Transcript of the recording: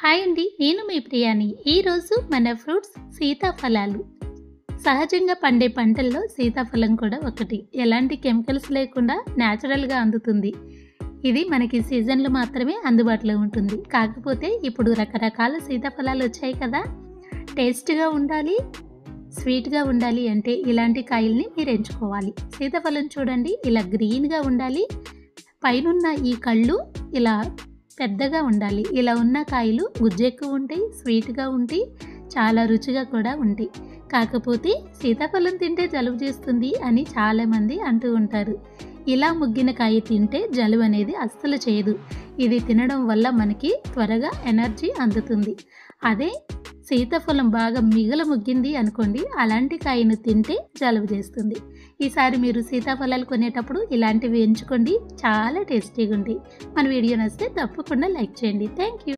Hi అండి, నేను మీ ప్రియాని. ఈరోజు మన ఫ్రూట్స్ సీతాఫలాలు. సహజంగా పండే పంటల్లో సీతాఫలం కూడా ఒకటి. ఎలాంటి కెమికల్స్ లేకుండా న్యాచురల్గా అందుతుంది. ఇది మనకి సీజన్లో మాత్రమే అందుబాటులో ఉంటుంది. కాకపోతే ఇప్పుడు రకరకాల సీతాఫలాలు వచ్చాయి కదా. టేస్ట్గా ఉండాలి, స్వీట్గా ఉండాలి అంటే ఇలాంటి కాయల్ని మీరు ఎంచుకోవాలి. సీతాఫలం చూడండి, ఇలా గ్రీన్గా ఉండాలి. పైనున్న ఈ కళ్ళు ఇలా పెద్దగా ఉండాలి. ఇలా ఉన్న కాయలు గుజ్జు ఎక్కువ ఉంటాయి, స్వీట్గా ఉంటాయి, చాలా రుచిగా కూడా ఉంటాయి. కాకపోతే సీతాఫలం తింటే జలుబు చేస్తుంది అని చాలామంది అంటూ ఉంటారు. ఇలా ముగ్గిన కాయ తింటే జలుబు అనేది అస్సలు చేయదు. ఇది తినడం వల్ల మనకి త్వరగా ఎనర్జీ అందుతుంది. అదే సీతాఫలం బాగా ముగ్గింది అనుకోండి, అలాంటి కాయను తింటే జలుబు చేస్తుంది. ఈసారి మీరు సీతాఫలాలు కొనేటప్పుడు ఇలాంటివి ఎంచుకోండి, చాలా టేస్టీగా ఉంటాయి. మన వీడియో నచ్చితే తప్పకుండా లైక్ చేయండి. Thank you.